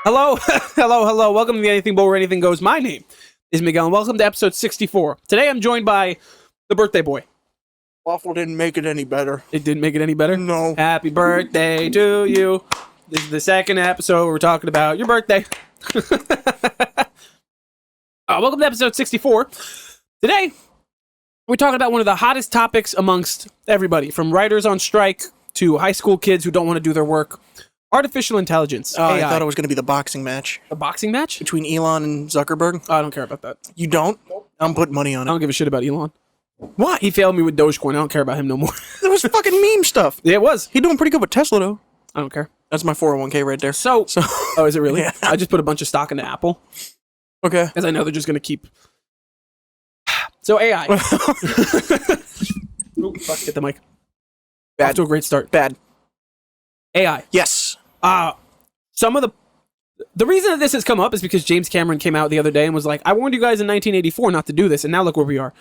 Hello, hello. Welcome to the Anything But Where Anything Goes. My name is Miguel, and welcome to episode 64. Today I'm joined by the birthday boy. Waffle didn't make it any better. It didn't make it any better? No. Happy birthday to you. This is the second episode where we're talking about your birthday. Welcome to episode 64. Today, we're talking about one of the hottest topics amongst everybody, from writers on strike to high school kids who don't want to do their work. Artificial intelligence. Oh, AI. I thought it was going to be the boxing match A boxing match? between Elon and Zuckerberg. I don't care about that. You don't? I'm putting money on I it. don't give a shit about Elon. Why? He failed me with Dogecoin. I don't care about him no more. It was fucking meme stuff. Yeah, it was. He doing pretty good with Tesla, though. I don't care. That's my 401k right there. So, oh, is it really? Yeah. I just put a bunch of stock into Apple Okay. because I know they're just going to keep. So AI. Ooh, fuck, get the mic. Off Bad. to a great start. Bad. AI. Yes. Some of the reason that this has come up is because James Cameron came out the other day and was like, "I warned you guys in 1984 not to do this, and now look where we are.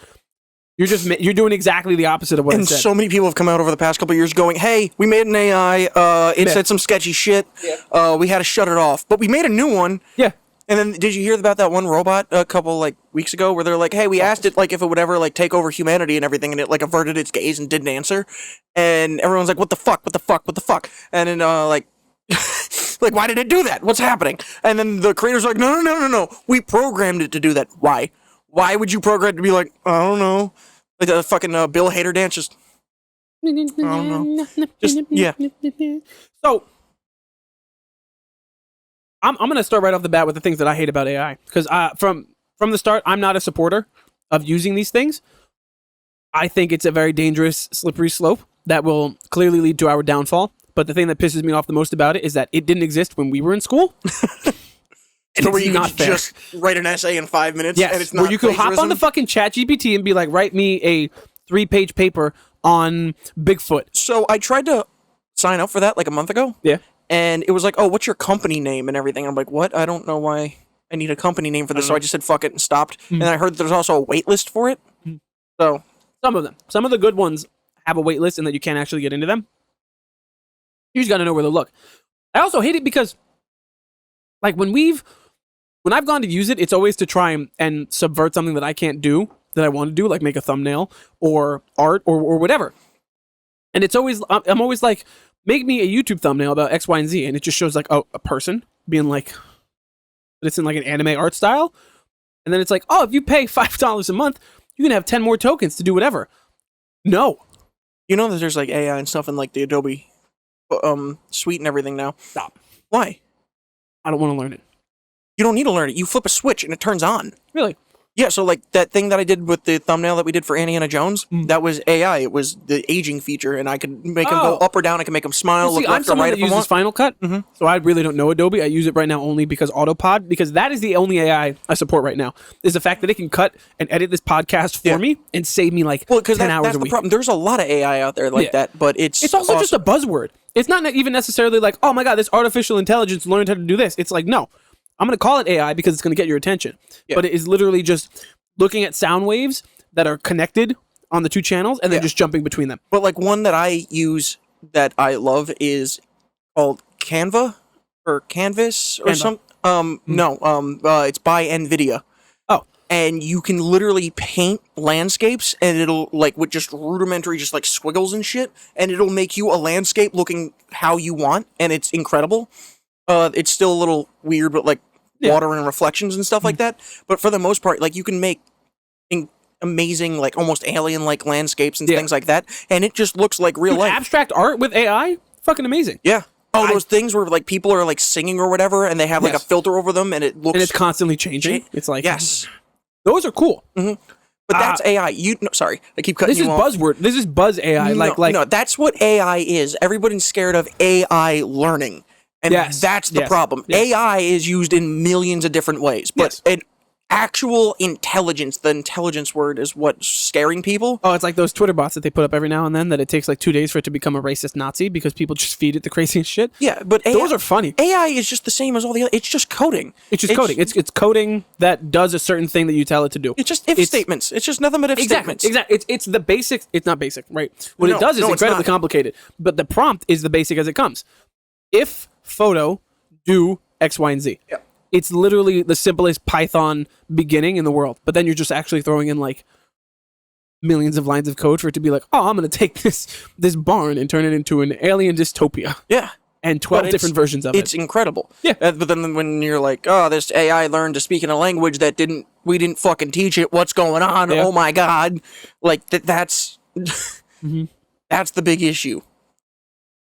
You're doing exactly the opposite of what I And said." so many people have come out over the past couple of years going, hey, we made an AI. It Yeah. said some sketchy shit. Yeah. We had to shut it off. But we made a new one. Yeah. And then did you hear about that one robot a couple weeks ago where they're like, hey, we asked it if it would ever take over humanity and everything, and it averted its gaze and didn't answer. And everyone's like, what the fuck? And then why did it do that? What's happening? And then the creators are like, no. We programmed it to do that. Why? Why would you program it to be like, I don't know. Like the fucking Bill Hader dance, just I don't know. Just yeah. So I'm gonna start right off the bat with the things that I hate about AI, because from the start I'm not a supporter of using these things. I think it's a very dangerous, slippery slope that will clearly lead to our downfall. But the thing that pisses me off the most about it is that it didn't exist when we were in school. And So where it's you not could fair. just write an essay in 5 minutes, Yes, and it's not where you could hop on the plagiarism? fucking ChatGPT and be like, write me a 3-page paper on Bigfoot. So I tried to sign up for that a month ago. Yeah. And it was like, oh, what's your company name and everything? I'm like, what? I don't know why I need a company name for this. So I just said fuck it and stopped. And I heard there's also a wait list for it. So Some of them. Some of the good ones have a wait list and that you can't actually get into them. You just got to know where to look. I also hate it because, when I've gone to use it, it's always to try and subvert something that I can't do, that I want to do, like make a thumbnail or art or whatever. And it's always, I'm always like, make me a YouTube thumbnail about X, Y, and Z. And it just shows a person being like, but it's in an anime art style. And then it's like, oh, if you pay $5 a month, you can have 10 more tokens to do whatever. No. you know that there's AI and stuff in the Adobe suite and everything now. Stop. Why? I don't want to learn it. You don't need to learn it. You flip a switch and it turns on. Really? Yeah, so that thing that I did with the thumbnail that we did for Indiana Jones, that was AI. It was the aging feature, and I could make them go up or down. I could make them smile, See, look I'm left or someone right that if I uses want. Final Cut, so I really don't know Adobe. I use it right now only because Autopod, because that is the only AI I support right now, is the fact that it can cut and edit this podcast for me and save me Well, 10 because hours that's a the week. problem. There's a lot of AI out there Yeah. that, but it's It's also just a awesome. buzzword. It's not even necessarily like, oh my God, this artificial intelligence learned how to do this. It's like, no, I'm going to call it AI because it's going to get your attention. Yeah. But it is literally just looking at sound waves that are connected on the two channels and then just jumping between them. But one that I use that I love is called Canva or Canvas or Canva. it's by NVIDIA. Oh. And you can literally paint landscapes, and it'll with just rudimentary, just squiggles and shit, and it'll make you a landscape looking how you want, and it's incredible. It's still a little weird, but water and reflections and stuff like that. But for the most part, you can make amazing, almost alien-like landscapes and things like that, and it just looks like real life. Abstract art with AI? Fucking amazing. Yeah. Oh, those things where people are singing or whatever, and they have a filter over them, and it looks. And it's constantly changing. It's yes, those are cool. but that's AI. Sorry, I keep cutting This is you off. buzzword. This is buzz AI. No, that's what AI is. Everybody's scared of AI learning, and that's the problem. Yes. AI is used in millions of different ways, but an actual intelligence, the intelligence word, is what's scaring people. Oh, it's like those Twitter bots that they put up every now and then that it takes 2 days for it to become a racist Nazi because people just feed it the craziest shit. Yeah, but Those are funny. AI is just the same as all the other. It's just coding. It's just coding. It's coding that does a certain thing that you tell it to do. It's just if statements. It's just nothing but if statements. Exactly. It's the basic. It's not basic, right? What No, it does is no, it's incredibly not. complicated, but the prompt is the basic as it comes. If photo, do X, Y, and Z. Yeah. It's literally the simplest Python beginning in the world. But then you're just actually throwing in like millions of lines of code for it to be like, oh, I'm going to take this barn and turn it into an alien dystopia. Yeah. And 12 different versions of it. It's incredible. Yeah. But then when you're like, oh, this AI learned to speak in a language that we didn't fucking teach it. What's going on? Yeah. Oh my God. Like that's Mm-hmm. that's the big issue.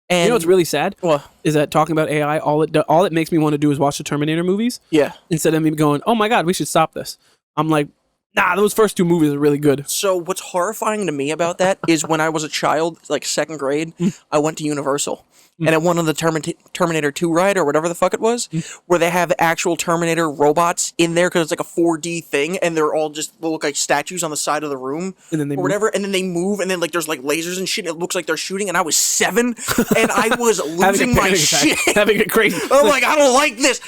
And you know what's really sad? Well, Is that talking about AI, all it makes me want to do is watch the Terminator movies yeah. instead of me going, oh my God, we should stop this. I'm like, nah, those first two movies are really good. So what's horrifying to me about that is when I was a child, like second grade, I went to Universal. And at one of the Terminator 2 ride or whatever the fuck it was, where they have actual Terminator robots in there because it's like a 4D thing, and they're all just look like statues on the side of the room, And then they or move. whatever, and then they move, and then like there's like lasers and shit. And it looks like they're shooting, and I was 7, and I was losing my shit. Having a crazy. I'm like, I don't like this,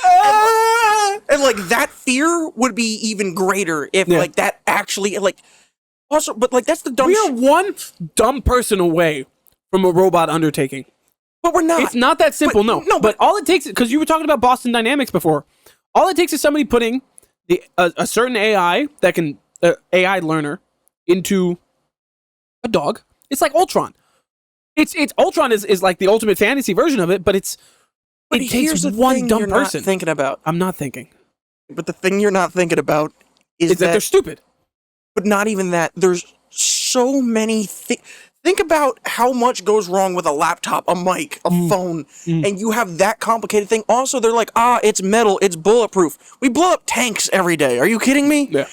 and like that fear would be even greater if like that actually like. Also, but like that's the dumb. We are one dumb person away from a robot undertaking. But we're not. It's not that simple, no. But all it takes, because you were talking about Boston Dynamics before, all it takes is somebody putting a certain AI that can AI learner into a dog. It's like Ultron. It's Ultron is like the ultimate fantasy version of it, but it takes one dumb person. Not thinking about. I'm not thinking. But the thing you're not thinking about is that they're stupid. But not even that. There's so many things. Think about how much goes wrong with a laptop, a mic, a phone, and you have that complicated thing. Also, they're like, it's metal, it's bulletproof. We blow up tanks every day. Are you kidding me? Yeah.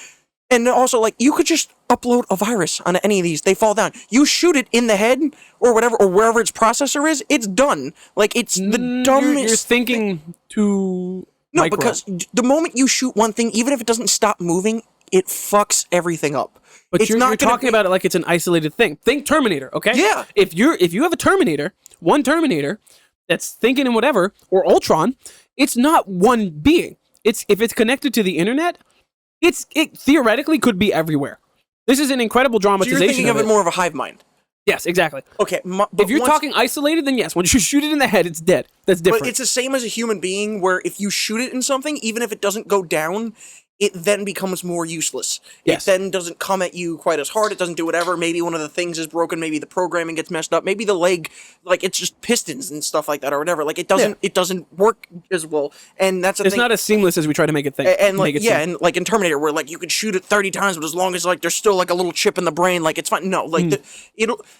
And also, like, you could just upload a virus on any of these. They fall down. You shoot it in the head or whatever, or wherever its processor is, it's done. Like, it's the dumbest. You're thinking too micro. Because the moment you shoot one thing, even if it doesn't stop moving, it fucks everything up. But you're talking about it like it's an isolated thing. Think Terminator, okay? Yeah. If you have a Terminator, one Terminator that's thinking and whatever, or Ultron, it's not one being. If it's connected to the internet, it theoretically could be everywhere. This is an incredible dramatization. So you're thinking of it more of a hive mind. Yes, exactly. Okay. If you're talking isolated, then yes. Once you shoot it in the head, it's dead. That's different. But it's the same as a human being, where if you shoot it in something, even if it doesn't go down, it then becomes more useless. Yes. It then doesn't come at you quite as hard. It doesn't do whatever. Maybe one of the things is broken. Maybe the programming gets messed up. Maybe the leg, like it's just pistons and stuff like that or whatever. Like it doesn't work as well. And that's the thing. It's not as seamless as we try to make it think. And like and like in Terminator, where like you could shoot it 30 times, but as long as like there's still like a little chip in the brain, like it's fine. No, like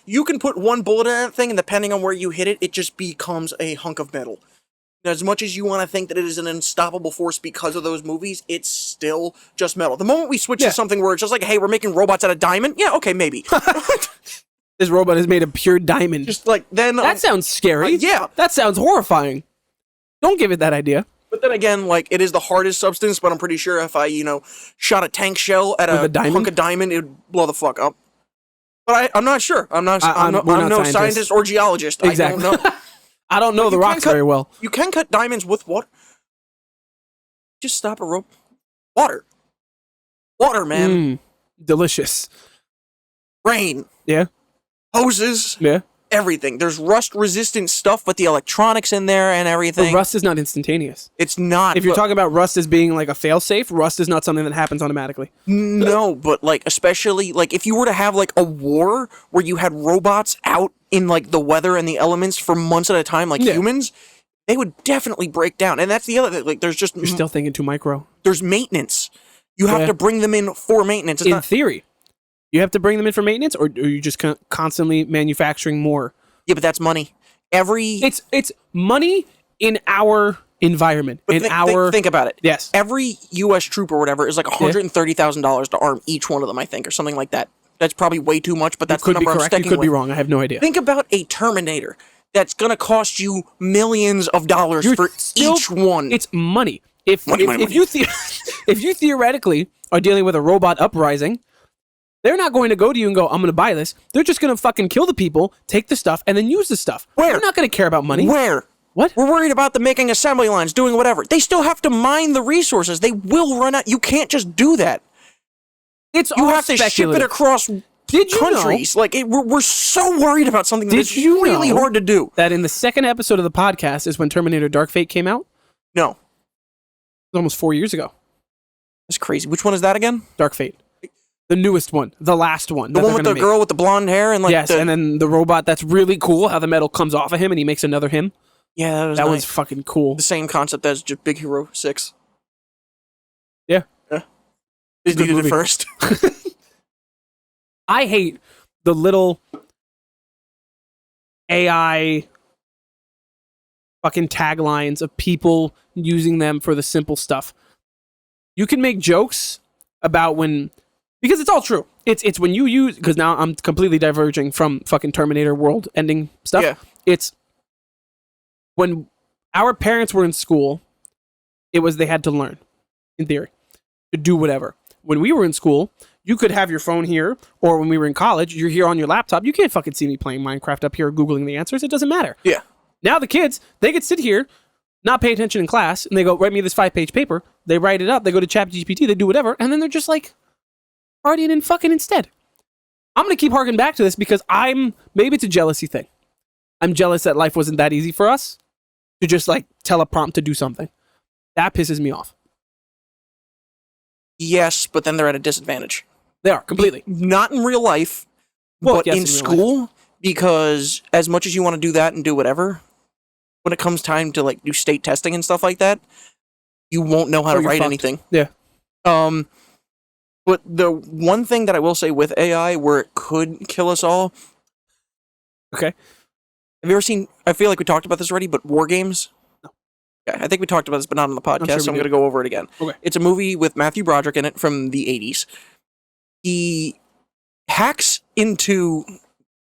you can put one bullet in that thing, and depending on where you hit it, it just becomes a hunk of metal. As much as you want to think that it is an unstoppable force because of those movies, it's still just metal. The moment we switch to something where it's just like, hey, we're making robots out of diamond, yeah, okay, maybe. This robot is made of pure diamond. Just like then that sounds scary. Yeah, that sounds horrifying. Don't give it that idea. But then again, like it is the hardest substance. But I'm pretty sure if I shot a tank shell at a hunk of diamond, it would blow the fuck up. But I'm not sure. I'm no scientist or geologist. Exactly. I don't know. I don't know the rocks very well. You can cut diamonds with water. Just stop a rope. Water. Water, man. Delicious. Rain. Yeah. Hoses. Yeah. Everything. There's rust-resistant stuff with the electronics in there and everything. But rust is not instantaneous. It's not. If you're talking about rust as being like a fail-safe, rust is not something that happens automatically. No, but like especially like if you were to have like a war where you had robots out in like the weather and the elements for months at a time, like humans, they would definitely break down. And that's the other thing. Like there's just you're still thinking too micro. There's maintenance. You have to bring them in for maintenance. In theory. You have to bring them in for maintenance, or are you just constantly manufacturing more? Yeah, but that's money. It's money in our environment. Think about it. Yes. Every U.S. troop or whatever is like $130,000 to arm each one of them, I think, or something like that. That's probably way too much, but that's the number I'm sticking with. You could be wrong. I have no idea. Think about a Terminator that's going to cost you millions of dollars for each one. It's money. If money. If you theoretically are dealing with a robot uprising, they're not going to go to you and go, I'm going to buy this. They're just going to fucking kill the people, take the stuff, and then use the stuff. Where? They're not going to care about money. Where? What? We're worried about them making assembly lines, doing whatever. They still have to mine the resources. They will run out. You can't just do that. You have to ship it across countries. Like we're so worried about something that's really hard to do. That in the second episode of the podcast is when Terminator Dark Fate came out? No. was almost 4 years ago. That's crazy. Which one is that again? Dark Fate. The newest one. The last one. The one with the girl with the blonde hair and like yes, and then the robot that's really cool, how the metal comes off of him and he makes another him. Yeah, that one's fucking cool. The same concept as just Big Hero 6. Yeah. Disney did it first. I hate the little AI fucking taglines of people using them for the simple stuff. You can make jokes about when, because it's all true. It's when you use, because now I'm completely diverging from fucking Terminator world ending stuff. Yeah. It's when our parents were in school, it was they had to learn, in theory, to do whatever. When we were in school, you could have your phone here, or when we were in college, you're here on your laptop. You can't fucking see me playing Minecraft up here or Googling the answers. It doesn't matter. Yeah. Now the kids, they could sit here, not pay attention in class, and they go, write me this 5-page paper. They write it up. They go to ChatGPT. They do whatever. And then they're just like partying and fucking instead. I'm going to keep harking back to this because maybe it's a jealousy thing. I'm jealous that life wasn't that easy for us to just like tell a prompt to do something. That pisses me off. Yes, but then they're at a disadvantage. They are, completely. Not in real life, Well, but yes, in school, life. because as much as you want to do that and do whatever, when it comes time to like do state testing and stuff like that, you won't know how to write anything. Yeah. But the one thing that I will say with AI where it could kill us all. Okay. Have you ever seen, I feel like we talked about this already, but War Games? No. Yeah, I think we talked about this, but not on the podcast, sure so I'm we going to go over it again. Okay. It's a movie with Matthew Broderick in it from the 80s. He hacks into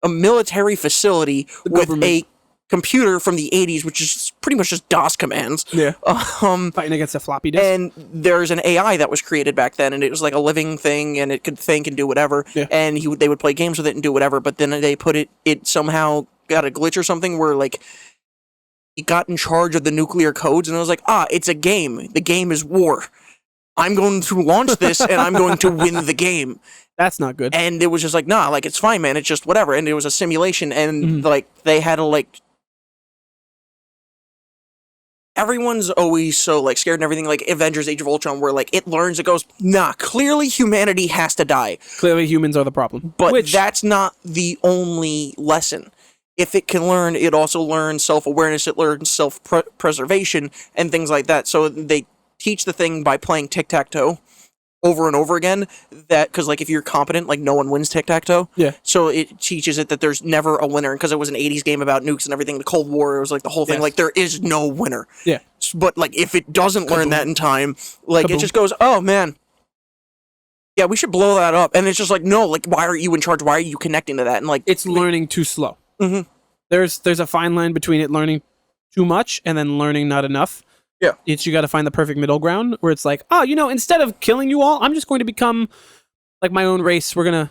a military facility with a computer from the 80s, which is pretty much just DOS commands. Yeah. Fighting against a floppy disk. And there's an AI that was created back then, and it was like a living thing, and it could think and do whatever. Yeah. And they would play games with it and do whatever, but then they put it somehow got a glitch or something where like he got in charge of the nuclear codes, and it was like, it's a game. The game is war. I'm going to launch this, and I'm going to win the game. That's not good. And it was just like, nah, like, it's fine, man. It's just whatever. And it was a simulation, and like, they had to like, everyone's always so like scared and everything, like Avengers Age of Ultron, where like it learns, it goes, nah, clearly humanity has to die. Clearly humans are the problem. But that's not the only lesson. If it can learn, it also learns self-awareness, it learns self-preservation, and things like that. So they teach the thing by playing tic-tac-toe over and over again, that because like if you're competent, like no one wins tic-tac-toe. Yeah. So it teaches it that there's never a winner, because it was an 80s game about nukes and everything, the Cold War, it was like the whole thing, Yes. like there is no winner. Yeah. But like if it doesn't learn that in time, like Kaboom. it just goes, oh man, yeah, we should blow that up. And it's just like, no, like why are you in charge? Why are you connecting to that? And like it's learning too slow. Mhm. There's a fine line between it learning too much and then learning not enough. Yeah. You got to find the perfect middle ground where it's like, oh, instead of killing you all, I'm just going to become like my own race. We're gonna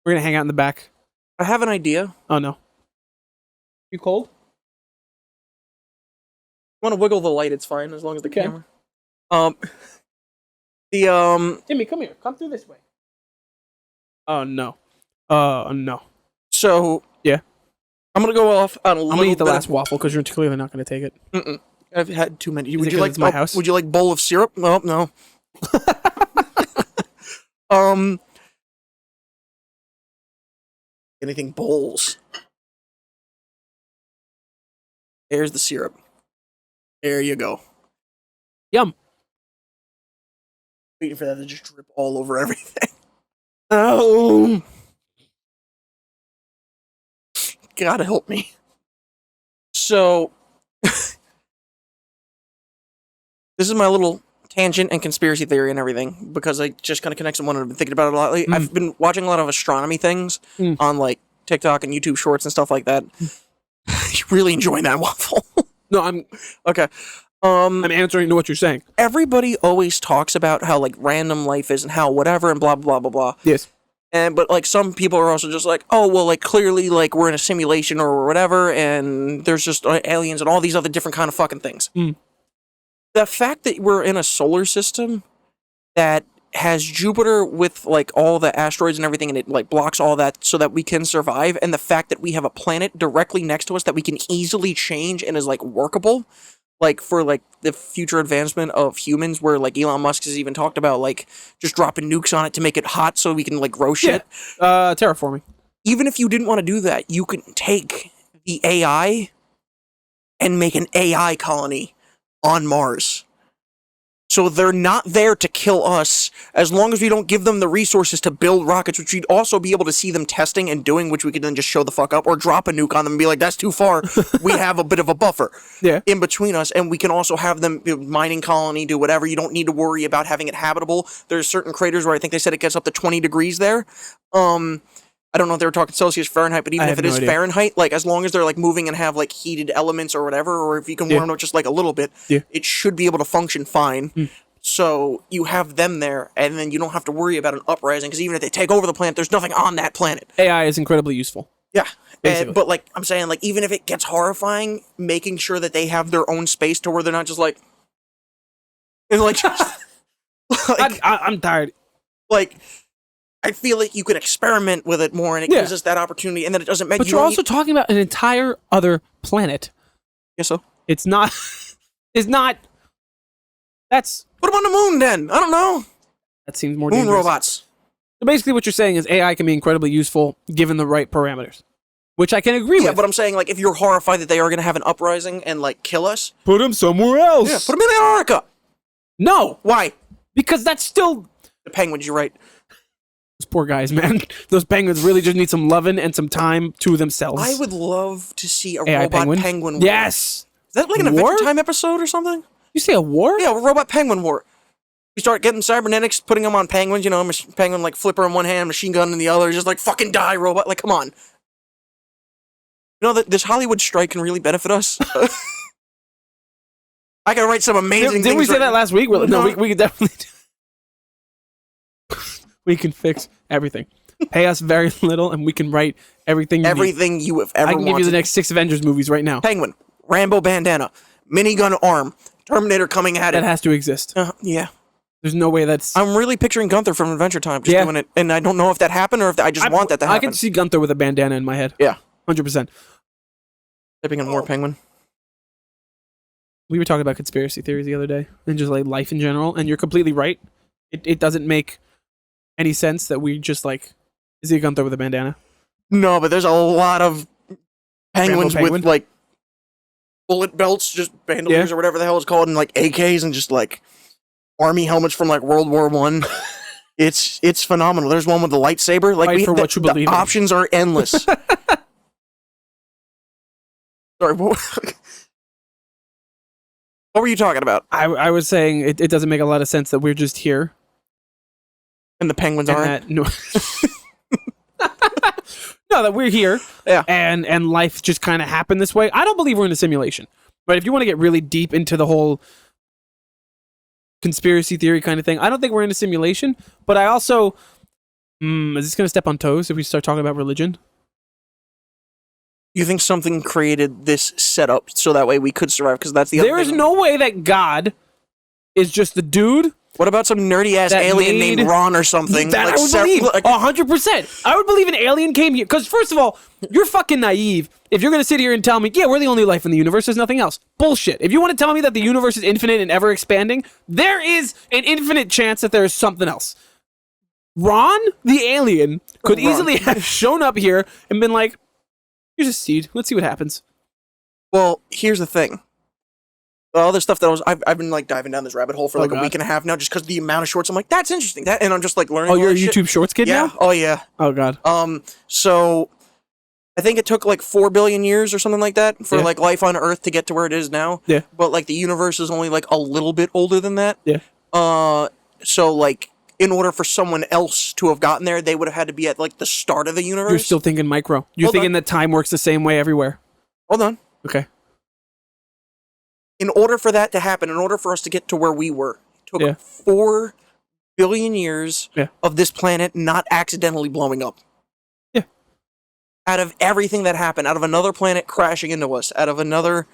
hang out in the back. I have an idea. Oh no. You cold? Want to wiggle the light, it's fine, as long as the Okay. camera. The Timmy, come here. Come through this way. Oh no. No. So Yeah. I'm gonna go off on a little I'm gonna eat the bit last waffle because you're clearly not gonna take it. Mm-mm. I've had too many. Is Would it you 'cause like it's my house? Would you like bowl of syrup? No, no. Anything bowls. There's the syrup. There you go. Yum. Waiting for that to just drip all over everything. Oh. Gotta help me. So, this is my little tangent and conspiracy theory and everything, because I just kind of connects to one and I've been thinking about it a lot lately. I've been watching a lot of astronomy things on like TikTok and YouTube Shorts and stuff like that. You're really enjoying that waffle. No, I'm Okay. I'm answering to what you're saying. Everybody always talks about how like random life is and how whatever and blah blah blah blah blah. Yes. But like some people are also just like, oh well, like clearly like we're in a simulation or whatever, and there's just aliens and all these other different kind of fucking things. The fact that we're in a solar system that has Jupiter with like all the asteroids and everything, and it like blocks all that so that we can survive, and the fact that we have a planet directly next to us that we can easily change and is like workable, like for like the future advancement of humans, where like Elon Musk has even talked about like just dropping nukes on it to make it hot so we can like grow shit. Terraforming. Even if you didn't want to do that, you can take the AI and make an AI colony on Mars. So they're not there to kill us, as long as we don't give them the resources to build rockets, which we'd also be able to see them testing and doing, which we could then just show the fuck up, or drop a nuke on them and be like, that's too far. We have a bit of a buffer in between us, and we can also have them mining colony, do whatever. You don't need to worry about having it habitable. There's certain craters where I think they said it gets up to 20 degrees there. I don't know if they were talking Celsius, Fahrenheit, but even if it is Fahrenheit, like as long as they're like moving and have like heated elements or whatever, or if you can warm it up just like a little bit, it should be able to function fine. So you have them there, and then you don't have to worry about an uprising, because even if they take over the planet, there's nothing on that planet. AI is incredibly useful. Yeah. But like I'm saying, like even if it gets horrifying, making sure that they have their own space to where they're not just like, and like, I'm tired. Like, I feel like you could experiment with it more, and it gives us that opportunity, and then it doesn't make. But you're also talking about an entire other planet. Yes, so it's not. It's not. That's. Put them on the moon, then. I don't know. That seems more moon dangerous. robots. So basically, what you're saying is AI can be incredibly useful given the right parameters, which I can agree with. Yeah, but I'm saying, like, if you're horrified that they are going to have an uprising and like kill us, put them somewhere else. Yeah, put them in Antarctica. No. Why? Because that's still the penguins. You're right. Those poor guys, man. Those penguins really just need some loving and some time to themselves. I would love to see a AI robot penguin war. Yes. Is that like an Adventure Time episode or something? You say a war? Yeah, a robot penguin war. You start getting cybernetics, putting them on penguins, you know, penguin like flipper in one hand, machine gun in the other, just like fucking die, robot. Like, come on. You know, that this Hollywood strike can really benefit us. I can write some amazing things. Didn't we say that last week? No, we could definitely do. We can fix everything. Pay us very little, and we can write everything you need. You have ever wanted. I can give you the next 6 Avengers movies right now. Penguin, Rambo bandana, minigun arm, Terminator coming at it. That has to exist. Yeah. There's no way that's... I'm really picturing Gunther from Adventure Time just doing it, and I don't know if that happened or if I just want that to happen. I can see Gunther with a bandana in my head. Yeah. 100%. Typing in more penguin. We were talking about conspiracy theories the other day, and just like life in general, and you're completely right. It doesn't make any sense that we just like... Is he Gunther with a bandana? No, but there's a lot of penguins with like bullet belts, just bandoliers or whatever the hell it's called, and like AKs and just like army helmets from like World War I. It's phenomenal. There's one with the lightsaber. Like for what you believe. The options are endless. Sorry, what were you talking about? I was saying it doesn't make a lot of sense that we're just here. And the penguins aren't? No. No, that we're here. Yeah. And life just kind of happened this way. I don't believe we're in a simulation. But if you want to get really deep into the whole conspiracy theory kind of thing, I don't think we're in a simulation. But I also... is this going to step on toes if we start talking about religion? You think something created this setup so that way we could survive? Because that's the other thing. There is no way that God is just the dude... What about some nerdy-ass alien named Ron or something? That I would believe. 100%. I would believe an alien came here. Because, first of all, you're fucking naive if you're going to sit here and tell me, yeah, we're the only life in the universe, there's nothing else. Bullshit. If you want to tell me that the universe is infinite and ever-expanding, there is an infinite chance that there is something else. Ron, the alien, could easily have shown up here and been like, here's a seed. Let's see what happens. Well, here's the thing. All the stuff that I've been like diving down this rabbit hole for like a week and a half now, just because the amount of shorts. I'm like, that's interesting. And I'm just like learning. Oh, you're a YouTube Shorts kid now? Oh yeah. Oh god. So I think it took like 4 billion years or something like that for like life on Earth to get to where it is now. Yeah. But like the universe is only like a little bit older than that. Yeah. So like in order for someone else to have gotten there, they would have had to be at like the start of the universe. You're still thinking micro. You're thinking that time works the same way everywhere. Hold on. Okay. In order for that to happen, in order for us to get to where we were, it took 4 billion years of this planet not accidentally blowing up. Yeah. Out of everything that happened, out of another planet crashing into us, out of another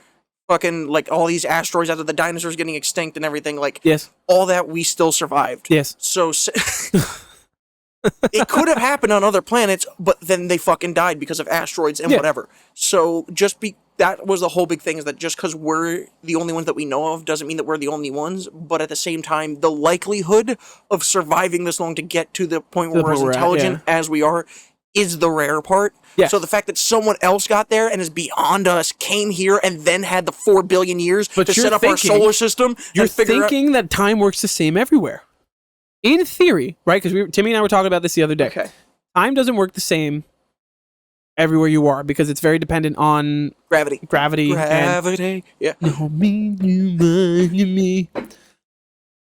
fucking, like, all these asteroids, out of the dinosaurs getting extinct and everything, like, all that, we still survived. Yes. So... it could have happened on other planets, but then they fucking died because of asteroids and whatever. So just that was the whole big thing, is that just because we're the only ones that we know of doesn't mean that we're the only ones. But at the same time, the likelihood of surviving this long to get to the point where we're as intelligent as we are is the rare part. Yes. So the fact that someone else got there and is beyond us, came here, and then had the 4 billion years to set up our solar system. You're thinking that time works the same everywhere. In theory, right? Because Timmy and I were talking about this the other day. Okay. Time doesn't work the same everywhere you are because it's very dependent on gravity. And, yeah. No, me, me. Do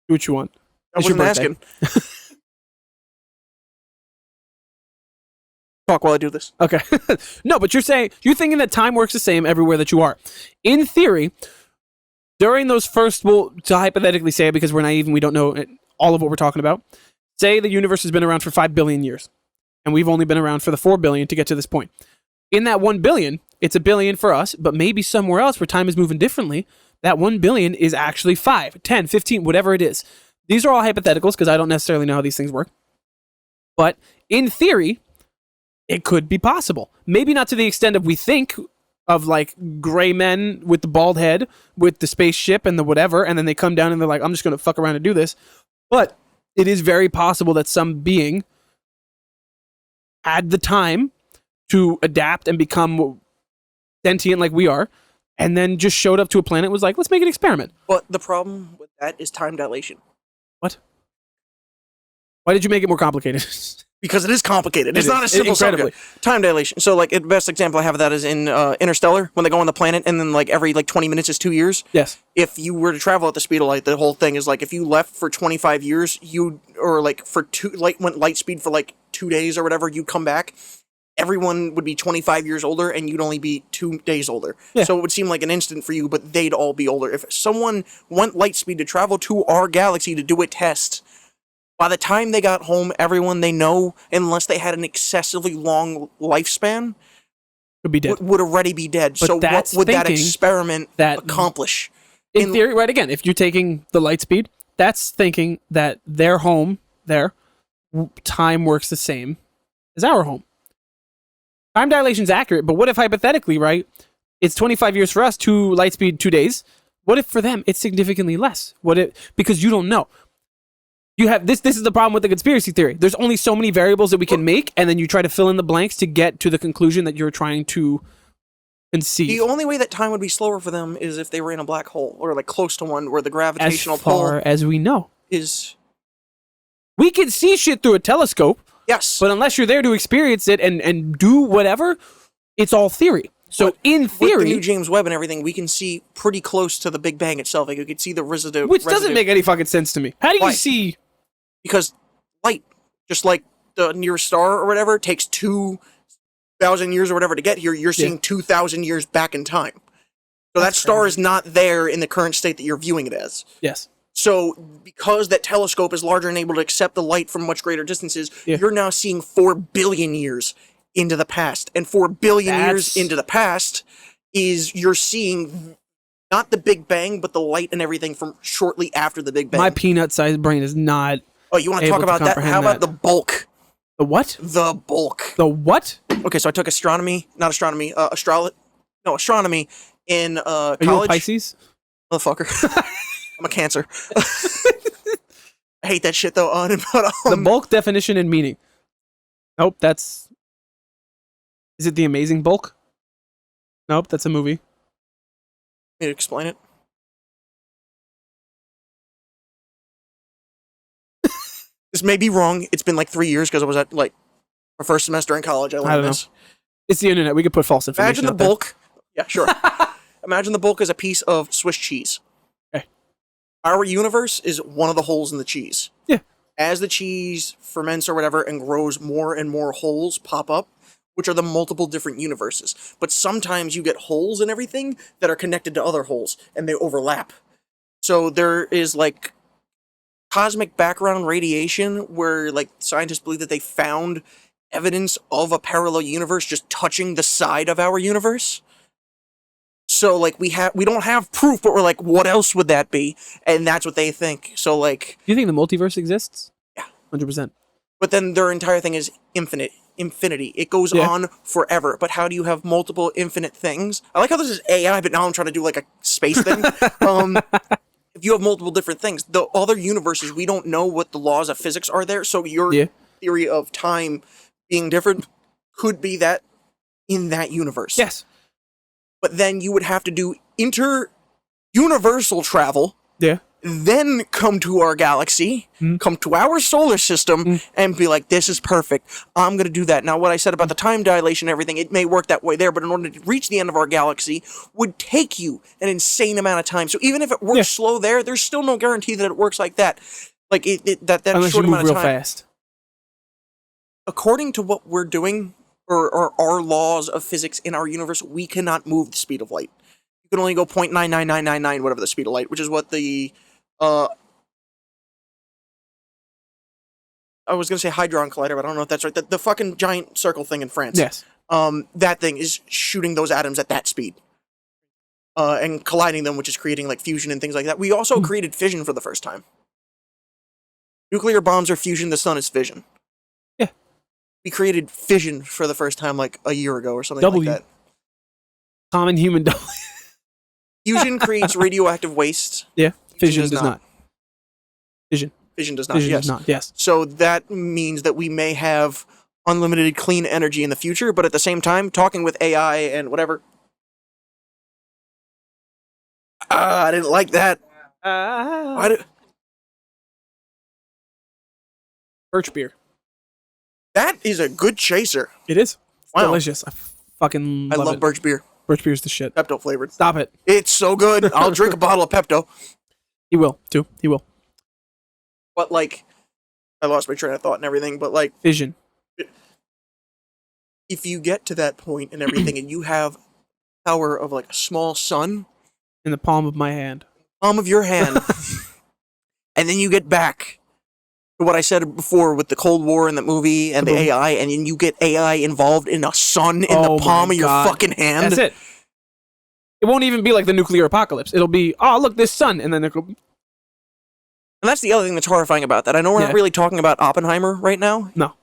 what you want. I wasn't asking. Talk while I do this. Okay. No, but you're thinking that time works the same everywhere that you are. In theory, during those first, well, to hypothetically say it because we're naive and we don't know all of what we're talking about, say the universe has been around for 5 billion years, and we've only been around for the 4 billion to get to this point. In that 1 billion, it's 1 billion for us, but maybe somewhere else where time is moving differently, that 1 billion is actually 5, 10, 15, whatever it is. These are all hypotheticals because I don't necessarily know how these things work. But in theory, it could be possible. Maybe not to the extent of we think of like gray men with the bald head, with the spaceship and the whatever, and then they come down and they're like, I'm just going to fuck around and do this. But it is very possible that some being had the time to adapt and become sentient like we are, and then just showed up to a planet and was like, let's make an experiment. But the problem with that is time dilation. What? Why did you make it more complicated? Because it is complicated. It's not a simple subject. Time dilation. So, like, the best example I have of that is in Interstellar, when they go on the planet, and then, like, every, 20 minutes is 2 years. Yes. If you were to travel at the speed of light, the whole thing is, if you left for 25 years, went light speed for, 2 days or whatever, you'd come back, everyone would be 25 years older, and you'd only be 2 days older. Yeah. So it would seem like an instant for you, but they'd all be older. If someone went light speed to travel to our galaxy to do a test, by the time they got home, everyone they know, unless they had an excessively long lifespan, would be dead. Would already be dead. But so what would that experiment accomplish? In theory, right, again, if you're taking the light speed, that's thinking that their home, time works the same as our home. Time dilation's accurate, but what if hypothetically, right, it's 25 years for us, 2 light speed, 2 days. What if for them it's significantly less? Because you don't know. You have this is the problem with the conspiracy theory. There's only so many variables that we can make, and then you try to fill in the blanks to get to the conclusion that you're trying to conceive. The only way that time would be slower for them is if they were in a black hole, or close to one, where the gravitational pull, as far as we know, is. We can see shit through a telescope. Yes. But unless you're there to experience it and do whatever, it's all theory. So in theory, with the new James Webb and everything, we can see pretty close to the Big Bang itself. You could see the residue. Which doesn't make any fucking sense to me. How do you see? Because light, just like the nearest star or whatever, takes 2,000 years or whatever to get here. You're seeing 2,000 years back in time. So that star is not there in the current state that you're viewing it as. Yes. So because that telescope is larger and able to accept the light from much greater distances, you're now seeing 4 billion years into the past. And 4 billion years into the past is you're seeing not the Big Bang, but the light and everything from shortly after the Big Bang. My peanut-sized brain is not. Oh, you want to talk about that? How about the bulk? The what? The bulk. The what? Okay, so I took astronomy in college. Are you a Pisces? Motherfucker. I'm a Cancer. I hate that shit though. The bulk definition and meaning. Nope, that's. Is it The Amazing Bulk? Nope, that's a movie. Need to explain it. This may be wrong. It's been 3 years because I was at my first semester in college. I learned this. It's the internet. We could put false information. Imagine the bulk. Yeah, sure. Imagine the bulk as a piece of Swiss cheese. Okay. Our universe is one of the holes in the cheese. Yeah. As the cheese ferments or whatever and grows, more and more holes pop up, which are the multiple different universes. But sometimes you get holes in everything that are connected to other holes, and they overlap. So there is cosmic background radiation where scientists believe that they found evidence of a parallel universe just touching the side of our universe. So we don't have proof, but we're what else would that be? And that's what they think. So do you think the multiverse exists? Yeah. 100%. But then their entire thing is infinite. infinity. It goes Yeah. on forever. But how do you have multiple infinite things? I like how this is AI, but now I'm trying to do like a space thing. If you have multiple different things, the other universes, we don't know what the laws of physics are there. So your Yeah. theory of time being different could be that in that universe. Yes. But then you would have to do inter-universal travel, Yeah. then come to our galaxy, come to our solar system, and be like, this is perfect. I'm going to do that. Now, what I said about the time dilation and everything, it may work that way there, but in order to reach the end of our galaxy would take you an insane amount of time. So even if it works slow there, there's still no guarantee that it works like that. Like, that Unless short you move amount of real time. fast. According to what we're doing, or our laws of physics in our universe, we cannot move the speed of light. You can only go 0.99999, whatever the speed of light, which is what the I was gonna say Hadron Collider, but I don't know if that's right. The fucking giant circle thing in France. Yes. That thing is shooting those atoms at that speed. And colliding them, which is creating like fusion and things like that. We also created fission for the first time. Nuclear bombs are fusion, the sun is fission. Yeah. We created fission for the first time like a year ago or something W. like that. Common human W. Fusion creates radioactive waste. Yeah. Fission does not. Fission. Fission does not, Fission yes. does not, yes. So that means that we may have unlimited clean energy in the future, but at the same time, talking with AI and whatever. I didn't like that. Birch beer. That is a good chaser. It is. It's Wow. delicious. I fucking I love love it. birch beer. Birch beer's the shit. Pepto flavored. Stop it. It's so good. I'll drink a bottle of Pepto. He will, too. He will. But like, I lost my train of thought and everything, but like, Fission. if you get to that point and everything and you have power of like a small sun, In the palm of my hand. palm of your hand, and then you get back to what I said before with the Cold War and the movie and the Kaboom. AI, and then you get AI involved in a sun in Oh the palm my of your God. fucking hand. That's it. It won't even be like the nuclear apocalypse. It'll be, oh, look, this sun. And then they'll go, And that's the other thing that's horrifying about that. I know we're not Yeah. really talking about Oppenheimer right now. no.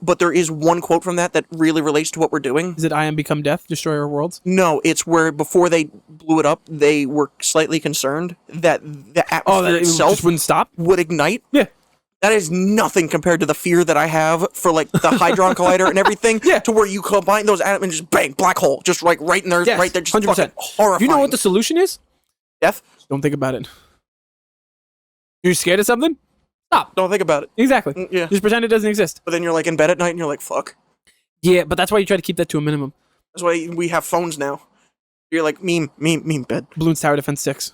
But there is one quote from that really relates to what we're doing. Is it I am become death, destroy our worlds? No, it's where before they blew it up, they were slightly concerned that the atmosphere Oh, that it itself just wouldn't stop? would ignite. Yeah. That is nothing compared to the fear that I have for like the Hadron Collider and everything. Yeah. To where you combine those atoms and just bang, black hole, just like right in there, Yes, right there, just 100%. fucking horrifying. You know what the solution is? death? Don't think about it. You're scared of something? Stop. Don't think about it. Exactly. Yeah. Just pretend it doesn't exist. But then you're like in bed at night and you're like, fuck. Yeah, but that's why you try to keep that to a minimum. That's why we have phones now. You're like, meme, bed. Bloons Tower Defense 6.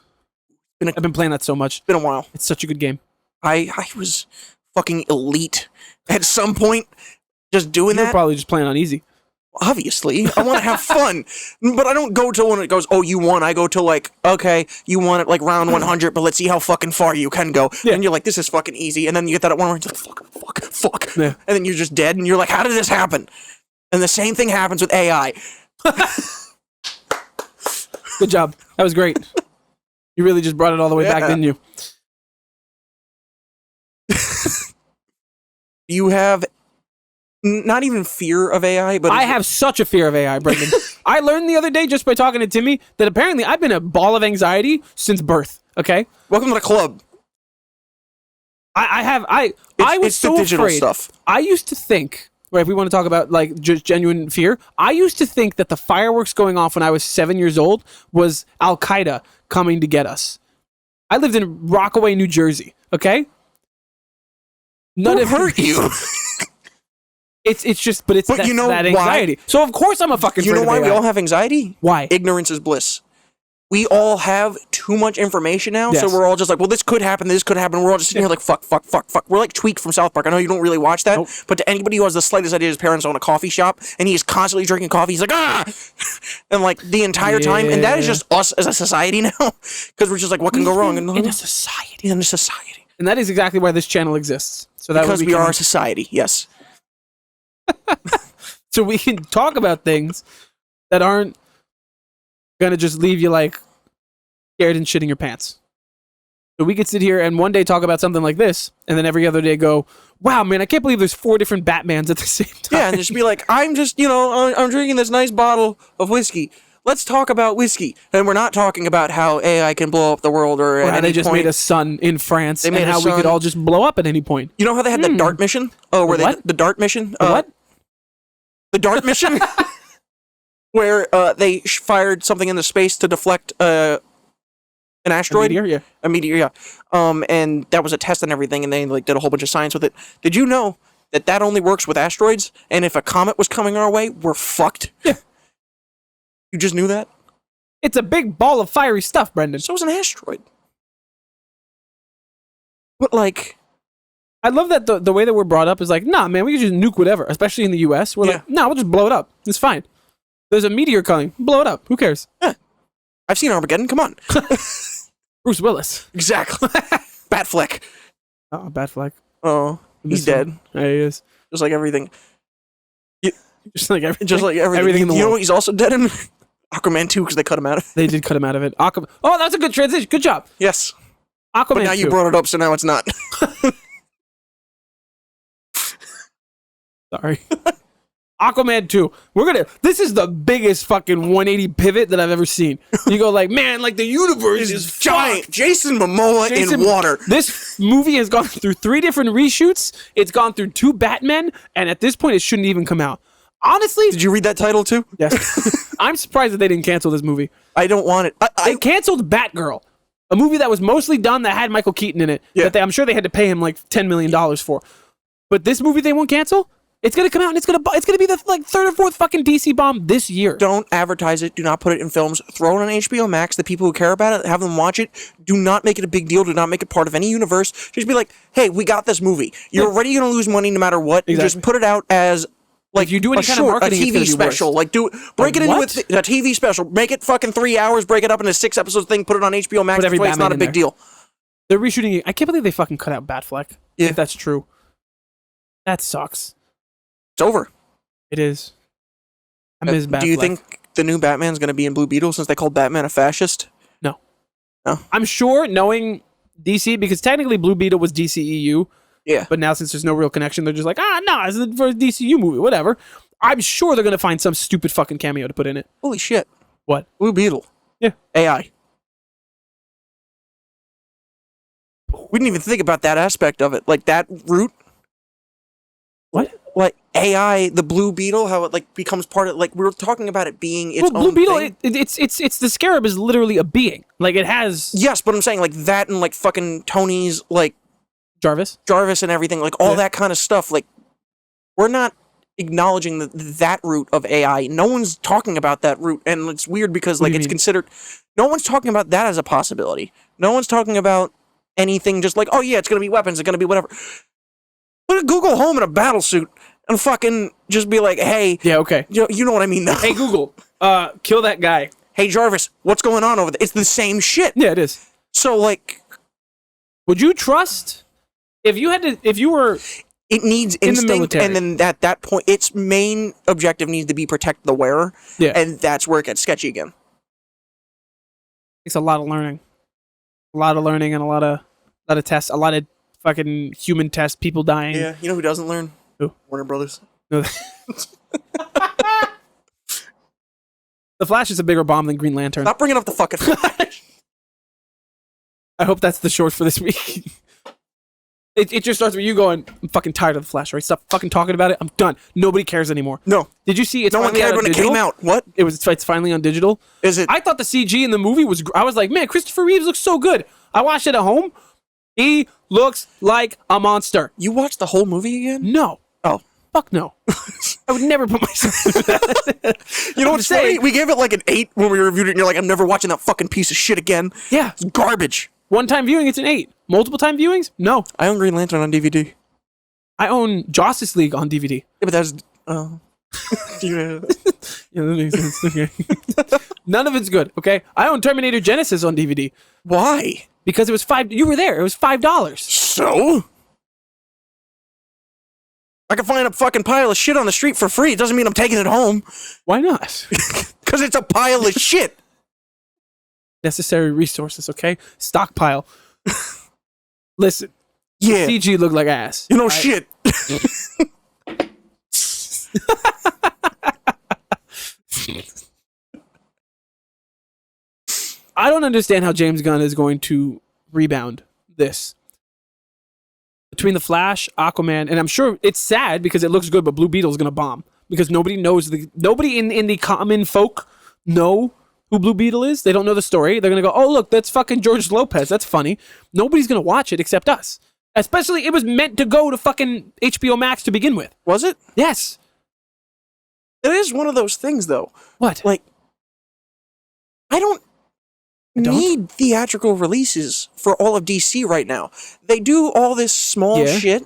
Been a- I've been playing that so much. Been a while. It's such a good game. I was fucking elite at some point just doing You're that. probably just playing on easy. Obviously, I want to have fun, but I don't go till when it goes, oh, you won. I go till like, okay, you won at like round 100, but let's see how fucking far you can go. Yeah. And you're like, this is fucking easy. And then you get that at one where it's like, fuck. Yeah. And then you're just dead, and you're like, how did this happen? And the same thing happens with AI. Good job. That was great. You really just brought it all the way back, Yeah. didn't you? You have not even fear of AI, but I have such a fear of AI, Brendan. I learned the other day just by talking to Timmy that apparently I've been a ball of anxiety since birth. Okay? welcome to the club. I was It's the so digital afraid. stuff. I used to think, right, if we want to talk about like just genuine fear, I used to think that the fireworks going off when I was 7 years old was Al Qaeda coming to get us. I lived in Rockaway, New Jersey. Okay, none Who of hurt you? It's just, but it's But that, you know that why? anxiety. So of course I'm a fucking. You know afraid why of we AI. all have anxiety? Why? Ignorance is bliss. We all have too much information now, Yes. so we're all just like, well, this could happen, this could happen. We're all just sitting here like, fuck. We're like Tweak from South Park. I know you don't really watch that, Nope. but to anybody who has the slightest idea his parents own a coffee shop and he is constantly drinking coffee, he's like, ah! And like the entire time, and that is Yeah. just us as a society now, because we're just like, what can go wrong? And in a society? in a society. And that is exactly why this channel exists. So that Because way we are can- a society, yes. so we can talk about things that aren't gonna just leave you like scared and shitting your pants. So we could sit here and one day talk about something like this, and then every other day go, wow, man, I can't believe there's 4 different Batmans at the same time. Yeah, and just be like, I'm just, I'm drinking this nice bottle of whiskey. Let's talk about whiskey. And we're not talking about how AI can blow up the world or at how any they just point. made a sun in France They made and a how we sun. could all just blow up at any point. You know how they had the DART mission? Oh, where what? the DART mission? What? The DART mission? Where they fired something into space to deflect an asteroid? A meteor? Yeah. A meteor, yeah. And that was a test and everything, and they like did a whole bunch of science with it. Did you know that only works with asteroids? And if a comet was coming our way, we're fucked. Yeah. You just knew that? It's a big ball of fiery stuff, Brendan. So is an asteroid. But like, I love that the way that we're brought up is like, nah, man, we can just nuke whatever, especially in the US. We're like, nah, we'll just blow it up. It's fine. There's a meteor coming. Blow it up. Who cares? yeah. I've seen Armageddon. Come on. Bruce Willis. Exactly. Batfleck. Oh, bad flag. Oh, he's dead. Yeah, he is. Just like everything. Just like everything. Just like everything. Everything in the You know world. what he's also dead in? Aquaman 2, because they cut him out of it. They did cut him out of it. Aquaman. Oh, that's a good transition. Good job. Yes. Aquaman. But now you 2. brought it up, so now it's not. Sorry. Aquaman 2. This is the biggest fucking 180 pivot that I've ever seen. You go like, man, like the universe is giant. fucked. Jason Momoa in water. This movie has gone through 3 different reshoots. It's gone through 2 Batmen, and at this point, it shouldn't even come out. Honestly, Did you read that title too? yes. I'm surprised that they didn't cancel this movie. I don't want it. They canceled Batgirl, a movie that was mostly done that had Michael Keaton in it. Yeah. That I'm sure they had to pay him like $10 million for. But this movie they won't cancel. It's gonna come out and it's gonna be the like 3rd or 4th fucking DC bomb this year. Don't advertise it. Do not put it in films. Throw it on HBO Max. The people who care about it, have them watch it. Do not make it a big deal. Do not make it part of any universe. Just be like, hey, we got this movie. You're already gonna lose money no matter what. Exactly. Just put it out as like If you do any a kind of short, marketing, a it's gonna TV be special. worse. Like break it into what? a TV special. Make it fucking 3 hours. Break it up into 6 episodes thing. Put it on HBO Max. Put every This way it's not a Batman in big there. deal. They're reshooting it. I can't believe they fucking cut out Batfleck. Yeah. If that's true. That sucks. It's over. It is. I miss Batfleck. Do you think the new Batman's gonna be in Blue Beetle since they called Batman a fascist? No. No. I'm sure, knowing DC, because technically Blue Beetle was DCEU, Yeah. but now since there's no real connection, they're just like, no, it's the first DCU movie, whatever. I'm sure they're gonna find some stupid fucking cameo to put in it. Holy shit. What? Blue Beetle. Yeah. AI. We didn't even think about that aspect of it. Like that root. What? Like AI, the Blue Beetle, how it like becomes part of like we were talking about it being its Well, Blue own Beetle, thing. it's the scarab is literally a being. Like it has Yes, but I'm saying like that and like fucking Tony's like Jarvis. Jarvis and everything, like all Yeah. that kind of stuff. Like we're not acknowledging that root of AI. No one's talking about that root, and it's weird because What do like you it's mean? considered. No one's talking about that as a possibility. No one's talking about anything. Just like, oh yeah, it's gonna be weapons. It's gonna be whatever. Put a Google Home in a battle suit and fucking just be like, hey, Yeah, okay. you know what I mean? Though. Hey Google, kill that guy. Hey Jarvis, what's going on over there? It's the same shit. Yeah, it is. So like, Would you trust if you were it needs the instinct, military. and then at that point, its main objective needs to be protect the wearer. Yeah. And that's where it gets sketchy again. It's a lot of learning. A lot of learning and a lot of tests, a lot of fucking human tests, people dying. Yeah, you know who doesn't learn? Who? Warner Brothers. No. The Flash is a bigger bomb than Green Lantern. Stop bringing up the fucking Flash. I hope that's the short for this week. It just starts with you going, I'm fucking tired of the Flash, right? Stop fucking talking about it. I'm done. Nobody cares anymore. No, Did you see it's no one finally out cared on when it digital? came out. What It's finally on digital. is it? I thought the CG in the movie was. I was like, man, Christopher Reeves looks so good. I watched it at home. He looks like a monster. You watched the whole movie again? No, Oh, fuck no. I would never put myself through that. you know I'm what's funny? saying- We gave it like an 8 when we reviewed it, and you're like, I'm never watching that fucking piece of shit again. Yeah, It's garbage. one-time viewing, it's an 8. Multiple time viewings, no. I own Green Lantern on DVD. I own Justice League on DVD. Yeah, but that's yeah. Yeah, that makes sense. Okay. None of it's good. Okay, I own Terminator Genesis on DVD Why? because it was $5. You were there. It was $5. So? I can find a fucking pile of shit on the street for free. It doesn't mean I'm taking it home. Why not? Because it's a pile of shit. Necessary resources. Okay, stockpile. Listen, Yeah. CG looked like ass. You know, shit. I don't understand how James Gunn is going to rebound this. Between The Flash, Aquaman, and I'm sure it's sad because it looks good, but Blue Beetle's going to bomb. Because nobody knows, nobody in the common folk know who Blue Beetle is. They don't know the story. They're going to go, oh, look, that's fucking George Lopez. That's funny. Nobody's going to watch it except us. Especially, it was meant to go to fucking HBO Max to begin with. Was it? Yes. It is one of those things, though. What? Like, I don't need theatrical releases for all of DC right now. They do all this small shit,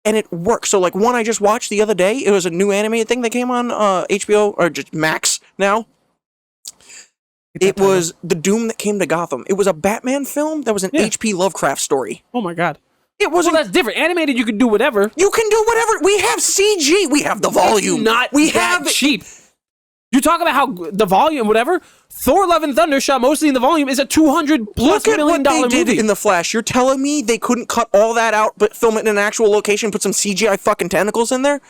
and it works. So, like, one I just watched the other day, it was a new animated thing that came on HBO, or just Max now. It was The Doom That Came to Gotham. It was a Batman film that was an H.P. Lovecraft story. Oh, my God. It wasn't. Well, that's different. Animated, you can do whatever. You can do whatever. We have CG. We have the volume. We have cheap. You talk about how the volume, whatever. Thor: Love and Thunder, shot mostly in the volume, is a $200+ million movie. They did movie. in The Flash. You're telling me they couldn't cut all that out, but film it in an actual location, put some CGI fucking tentacles in there?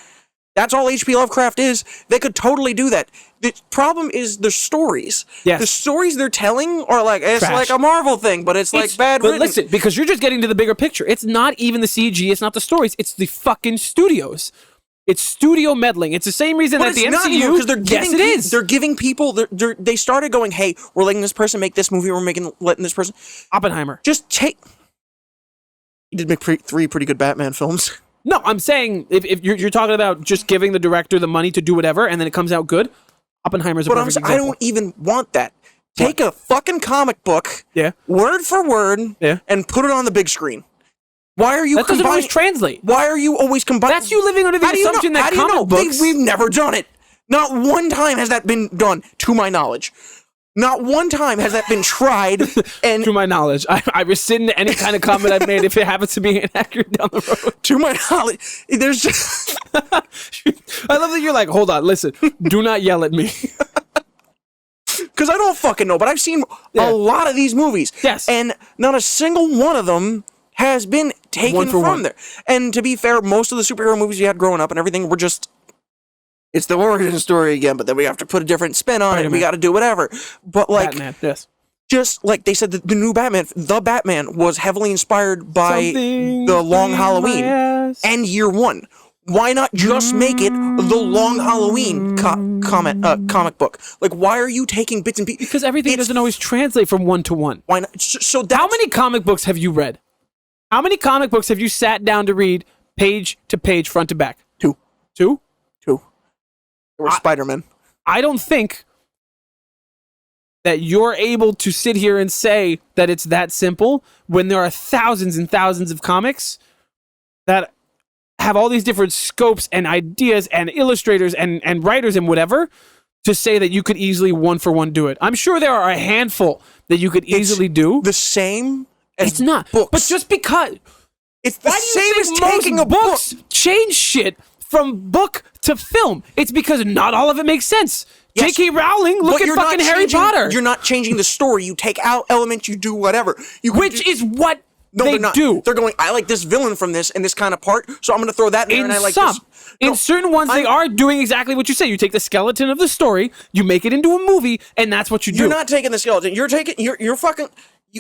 That's all H.P. Lovecraft is. They could totally do that. The problem is the stories. Yes. The stories they're telling are like, it's Trash. like a Marvel thing, but it's like bad But written. listen, because you're just getting to the bigger picture. It's not even the CG, it's not the stories, it's the fucking studios. It's studio meddling. It's the same reason But that the it's not MCU. because they're giving. Yes, it is. They're giving people. They started going, "Hey, we're letting this person make this movie. We're letting this person." Oppenheimer. Just take. He did make three pretty good Batman films. No, I'm saying if you're talking about just giving the director the money to do whatever and then it comes out good, Oppenheimer's a perfect example. I don't even want that. Take a fucking comic book, word for word, and put it on the big screen. Why are you that doesn't always translate. Why are you always combining? That's you living under the assumption that comic books... We've never done it. Not one time has that been done, to my knowledge. Not one time has that been tried. And to my knowledge, I rescind any kind of comment I've made if it happens to be inaccurate down the road. To my knowledge, there's just... I love that you're like, hold on, listen, do not yell at me. Because I don't fucking know, but I've seen a lot of these movies. Yes. And not a single one of them has been taken from there. And to be fair, most of the superhero movies we had growing up and everything were just, it's the origin story again, but then we have to put a different spin on it and we got to do whatever. But like, Batman, just like they said, the new Batman, the Batman was heavily inspired by the Long Halloween and Year One. Why not just make it the Long Halloween comic book? Like, why are you taking bits and pieces? Because everything doesn't always translate from one to one. Why not? So how many comic books have you read? How many comic books have you sat down to read page to page, front to back? Two. Or Spider-Man. I don't think that you're able to sit here and say that it's that simple when there are thousands and thousands of comics that have all these different scopes and ideas and illustrators and writers and whatever to say that you could easily one for one do it. I'm sure there are a handful that you could easily do. The same as it's not. books. But just because it's the same as taking a books book. Change shit from book to film. It's because not all of it makes sense. Yes. J.K. Rowling, look at fucking Harry Potter. You're not changing the story. You take out elements, you do whatever. Which is what they do. They're going, I like this villain from this and this kind of part, so I'm going to throw that in there, and I like this. In certain ones, they are doing exactly what you say. You take the skeleton of the story, you make it into a movie, and that's what you do. You're not taking the skeleton. You're fucking...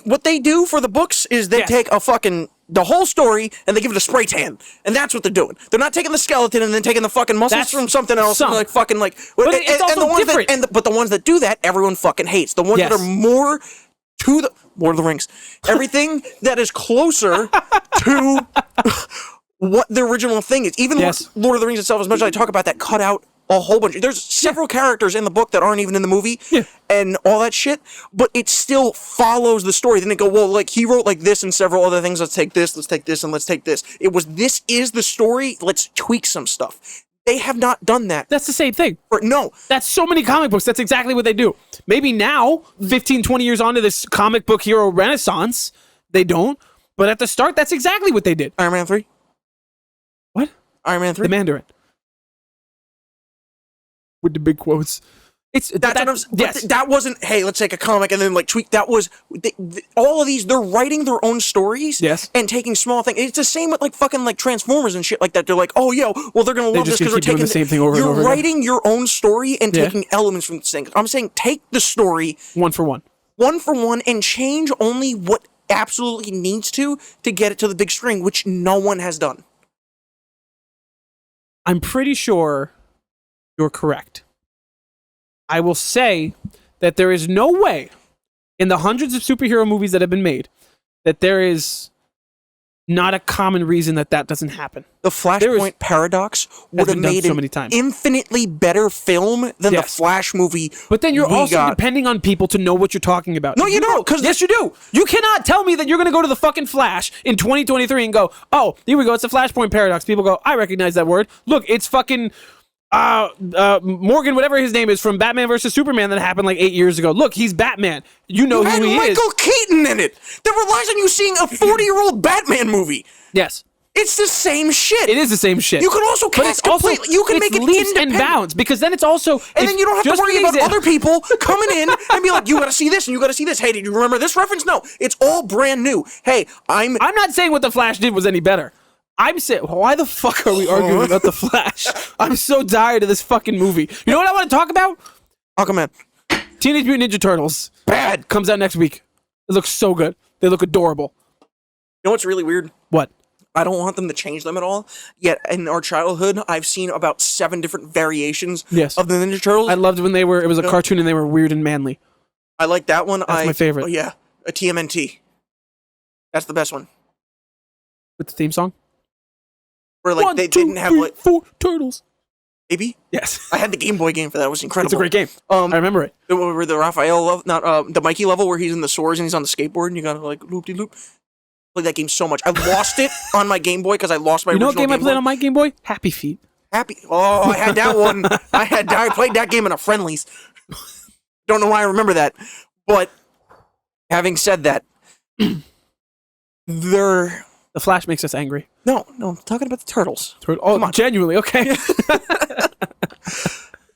What they do for the books is they take the whole story and they give it a spray tan, and that's what they're doing. They're not taking the skeleton and then taking the fucking muscles from something else and like fucking like. But it's also the ones different. But the ones that do that, everyone fucking hates. The ones that are more to the Lord of the Rings, everything that is closer to what the original thing is. Even Lord of the Rings itself, as much as I talk about that, cut out a whole bunch. There's several characters in the book that aren't even in the movie and all that shit, but it still follows the story. Then they go, well, like he wrote like this and several other things. Let's take this, and let's take this. It was, this is the story. Let's tweak some stuff. They have not done that. That's the same thing. No. That's so many comic books. That's exactly what they do. Maybe now, 15, 20 years on to this comic book hero renaissance, they don't. But at the start, that's exactly what they did. Iron Man 3? What? Iron Man 3? The Mandarin. With the big quotes. That's what I'm saying. Yes. That wasn't, hey, let's take a comic and then like tweak. That was all of these. They're writing their own stories. Yes. And taking small things. It's the same with like fucking like Transformers and shit like that. They're like, oh, yo, well, they're gonna love this because we're taking the same thing over and over You're again. writing your own story and taking elements from this thing. I'm saying take the story one for one, and change only what absolutely needs to get it to the big screen, which no one has done. I'm pretty sure you're correct. I will say that there is no way in the hundreds of superhero movies that have been made that there is not a common reason that doesn't happen. The Flashpoint paradox would have made so an many times. infinitely better film than the Flash movie. But then you're also depending on people to know what you're talking about. No, you don't. Yes, you do. You cannot tell me that you're going to go to the fucking Flash in 2023 and go, oh, here we go. It's the Flashpoint paradox. People go, I recognize that word. Look, it's fucking Morgan, whatever his name is, from Batman versus Superman that happened like 8 years ago. Look, he's Batman. You know who he is. Michael Keaton in it. That relies on you seeing a 40-year-old Batman movie. Yes. It's the same shit. It is the same shit. You can also cast completely. You can make it leaps independent. and bounds because then it's also, and then you don't have to worry about other people coming in and be like, you got to see this and you got to see this. Hey, did you remember this reference? No, it's all brand new. Hey, I'm not saying what the Flash did was any better. I'm saying, why the fuck are we arguing about the Flash? I'm so tired of this fucking movie. You know what I want to talk about? Aquaman. Teenage Mutant Ninja Turtles. Bad. Comes out next week. It looks so good. They look adorable. You know what's really weird? What? I don't want them to change them at all. Yet in our childhood, I've seen about 7 different variations of the Ninja Turtles. I loved when it was a cartoon and they were weird and manly. I like that one. That's my favorite. Oh, yeah. A TMNT. That's the best one. With the theme song? Where like they didn't have like 4 turtles. Maybe? Yes. I had the Game Boy game for that. It was incredible. It's a great game. I remember it. Where the Raphael level, not the Mikey level where he's in the swords and he's on the skateboard and you gotta like loop-de-loop. Played that game so much. I lost it on my Game Boy because I lost my original Game Boy. You know what game I played on my Game Boy? Happy Feet. Oh, I had that one. I played that game in a friendlies. Don't know why I remember that. But having said that, the Flash makes us angry. No, I'm talking about the turtles. Oh, genuinely, okay.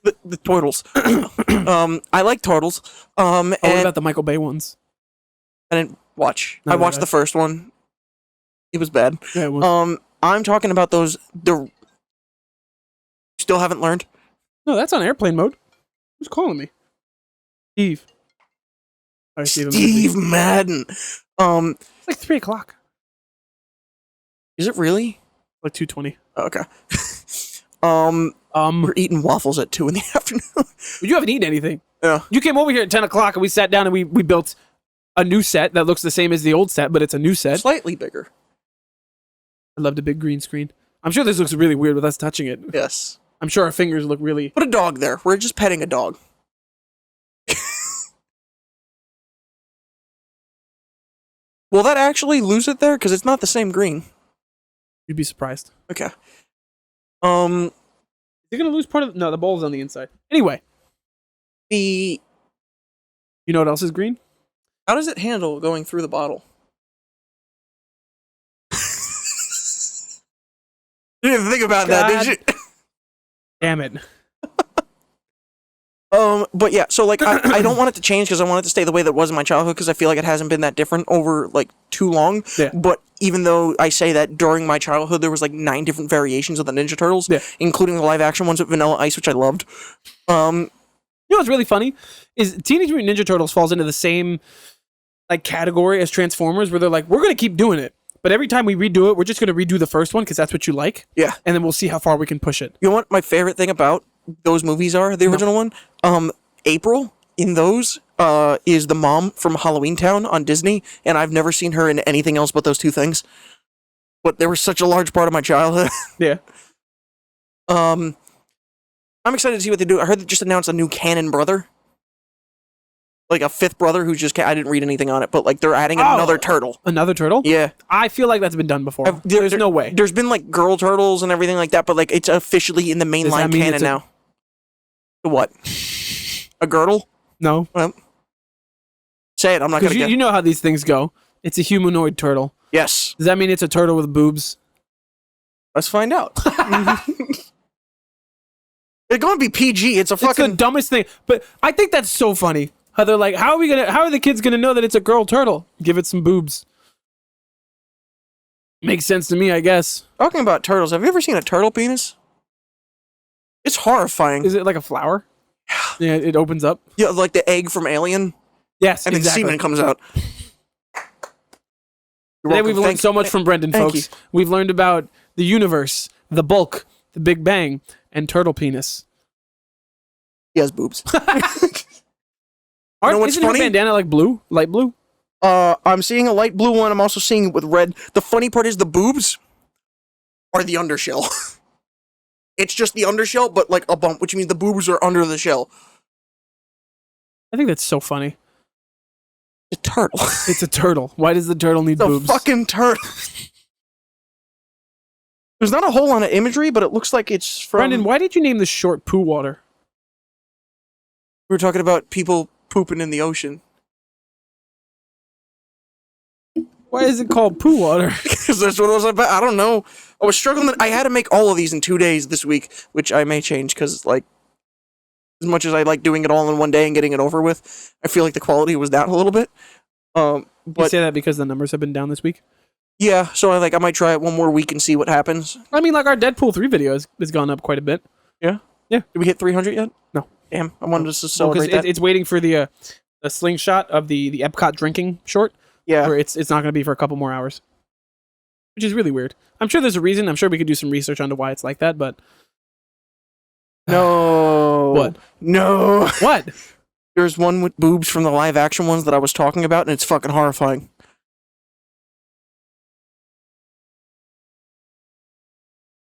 the turtles. I like turtles. What about the Michael Bay ones? I didn't watch. I watched the first one. It was bad. Yeah, it was. I'm talking about those. You still haven't learned? No, that's on airplane mode. Who's calling me? Steve. Steve Madden. It's like 3:00. Is it really? Like 2:20. Okay. We're eating waffles at 2 in the afternoon. You haven't eaten anything. Yeah. You came over here at 10:00 and we sat down and we built a new set that looks the same as the old set, but it's a new set. Slightly bigger. I love the big green screen. I'm sure this looks really weird with us touching it. Yes. I'm sure our fingers look really... Put a dog there. We're just petting a dog. Will that actually lose it there? Because it's not the same green. You'd be surprised. Okay. You're gonna lose part of... No, the bowl's on the inside. Anyway. You know what else is green? How does it handle going through the bottle? You didn't think about that, did you? Damn it. But yeah, so like I don't want it to change because I want it to stay the way that it was in my childhood because I feel like it hasn't been that different over like too long. Yeah. But even though I say that during my childhood there was like 9 different variations of the Ninja Turtles, including the live action ones with Vanilla Ice, which I loved. You know what's really funny is Teenage Mutant Ninja Turtles falls into the same like category as Transformers, where they're like, we're gonna keep doing it, but every time we redo it, we're just gonna redo the first one because that's what you like. Yeah. And then we'll see how far we can push it. You know what my favorite thing about those movies are? The original one, April in those is the mom from Halloween Town on Disney, and I've never seen her in anything else but those 2 things. But they were such a large part of my childhood. Yeah. I'm excited to see what they do. I heard they just announced a new canon brother. Like a 5th brother who's just... I didn't read anything on it, but like they're adding another turtle. Another turtle? Yeah. I feel like that's been done before. There's no way. There's been like girl turtles and everything like that, but like it's officially in the mainline canon now. What? A girdle? No. Well, say it. I'm not going to get... You know how these things go. It's a humanoid turtle. Yes. Does that mean it's a turtle with boobs? Let's find out. It's gonna be PG. It's It's the fucking. dumbest thing. But I think that's so funny. How they're like, how are the kids gonna know that it's a girl turtle? Give it some boobs. Makes sense to me, I guess. Talking about turtles, have you ever seen a turtle penis? It's horrifying. Is it like a flower? Yeah, it opens up. Yeah, like the egg from Alien, Yes, and exactly. then semen comes out. Today we've learned so much from Brendan, thank folks. We've learned about the universe, the bulk, the Big Bang, and turtle penis. He has boobs. Isn't her bandana like blue? Light blue? I'm seeing a light blue one. I'm also seeing it with red. The funny part is the boobs are the undershell. It's just the undershell, but like a bump, which means the boobs are under the shell. I think that's so funny. A turtle. It's a turtle. Why does the turtle need The boobs? fucking turtle. There's not a whole lot of imagery, but it looks like it's from. Brendan, why did you name the short poo water? We were talking about people pooping in the ocean. Why is it called poo water? Because that's what it was about. I don't know. I was struggling. I had to make all of these in 2 days this week, which I may change because, like, as much as I like doing it all in one day and getting it over with, I feel like the quality was down a little bit. You But say that because the numbers have been down this week? yeah, so I might try it one more week and see what happens. I mean, like our Deadpool 3 video has gone up quite a bit. Yeah? Yeah. Did we hit 300 yet? No. Damn, I wanted us to Because celebrate that. it's waiting for the slingshot of the Epcot drinking short, Yeah. where it's not going to be for a couple more hours, which is really weird. I'm sure there's a reason. I'm sure we could do some research onto why it's like that, but No. What? No. what? There's one with boobs from the live action ones that I was talking about, and it's fucking horrifying.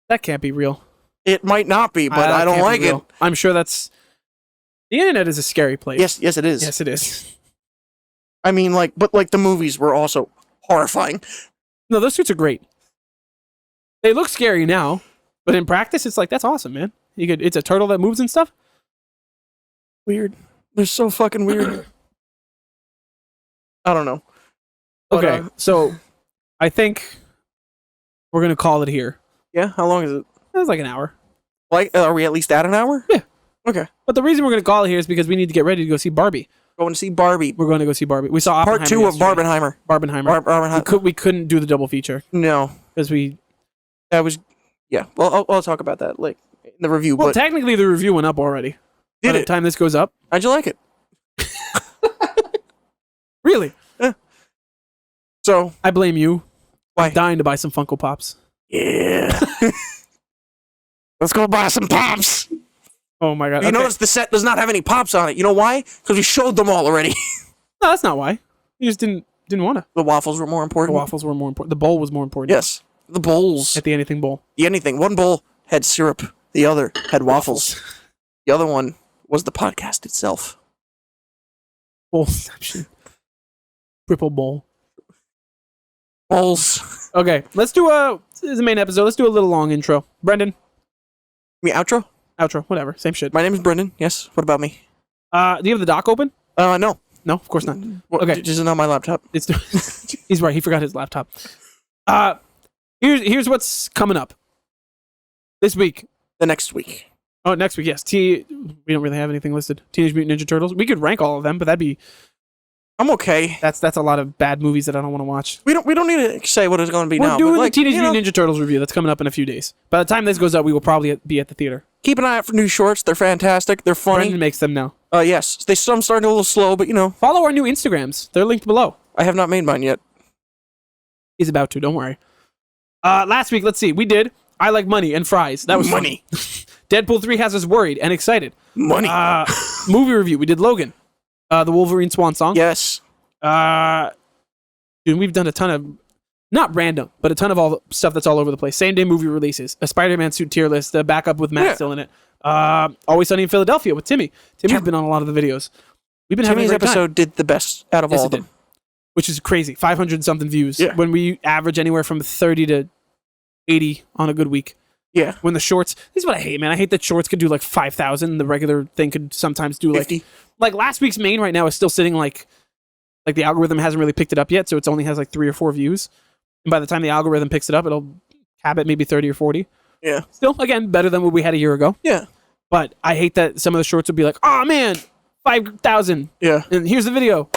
That can't be real. It might not be, but That I don't can't be like it. real. I'm sure that's the internet is a scary place. Yes, it is. Yes, it is. I mean, like, but like the movies were also horrifying. No, those suits are great. They look scary now, but in practice, it's like that's awesome, man. It's a turtle that moves and stuff. Weird. They're so fucking weird. I don't know. But, Okay, so I think we're gonna call it here. yeah. How long is it? That was like an hour. Like, are we at least at an hour? Yeah. Okay. But the reason we're going to call it here is because we need to get ready to go see Barbie. Going to see Barbie. We're going to go see Barbie. We saw Oppenheimer Part 2 of yesterday. Barbenheimer. Barbenheimer. Barbenheimer. We couldn't do the double feature No. because we. That was. Yeah. Well, I'll talk about that like in the review. Well, but technically the review went up already. did By the it? time this goes up, How'd you like it? really, So. I blame you. Why? I'm dying to buy some Funko Pops. Yeah. Let's go buy some pops. Oh my god! You notice the set does not have any pops on it. You know why? Because we showed them all already. No, that's not why. You just didn't want to. The waffles were more The important. waffles were more important. The bowl was more important. Yes. The bowls. At the anything bowl. The anything. One bowl had syrup. The other had waffles. The other one was the podcast itself. Bowlception. Triple bowl. Bowls. Okay, let's do this is the main episode. Let's do a little long intro. Brendan, Me outro? outro, whatever, same shit. My name is Brendan. Yes. What about me? Do you have the dock open? No. No, of course not. What, Okay. This is not my laptop. It's he's right. He forgot his laptop. Here's what's coming up this week. The next week. Oh, next week, yes. We don't really have anything listed. Teenage Mutant Ninja Turtles. We could rank all of them, but I'm okay. that's a lot of bad movies that I don't want to watch. We don't need to say what it's going to be We're now. doing but like, the Teenage you know, Mutant Ninja Turtles review. That's coming up in a few days. By the time this goes up, we will probably be at the theater. keep an eye out for new shorts. They're fantastic. They're funny. Brendan makes them now. Yes. Some starting a little slow, but you know, Follow our new Instagrams. They're linked below. I have not made mine yet. He's about to. Don't worry. Last week, let's see. We did I Like Money and Fries. That was Money. fun. Deadpool 3 has us worried and excited. Money. Movie review. We did Logan. The Wolverine Swan Song. Yes. Dude, we've done a ton of, not random, but a ton of all the stuff that's all over the place. Same day movie releases. A Spider-Man suit tier list. A backup with Matt still in it. Always Sunny in Philadelphia with Timmy. Timmy's been on a lot of the videos. We've been having Timmy's a great episode time, did the best out of all of them. which is crazy. 500 something views. Yeah. When we average anywhere from 30 to 80 on a good week. Yeah. When the shorts, this is what I hate, man. I hate that shorts could do like 5,000. The regular thing could sometimes do 50. like last week's main right now is still sitting like the algorithm hasn't really picked it up yet, so it's only has like 3 or 4 views. And by the time the algorithm picks it up, it'll cap it maybe 30 or 40. Yeah. Still, again, better than what we had a year ago. Yeah. But I hate that some of the shorts would be like, oh man, 5,000. Yeah. And here's the video.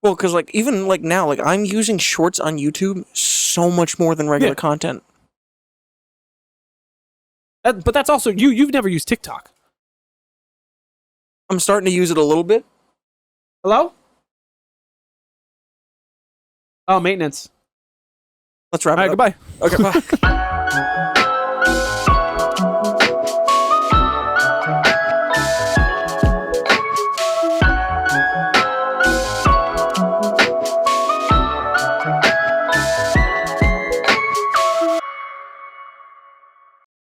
Well, because like even like now, like I'm using shorts on YouTube so much more than regular content. But that's also you've never used TikTok. I'm starting to use it a little bit. Hello? Oh, maintenance. Let's wrap All it right, up. goodbye. Okay, bye.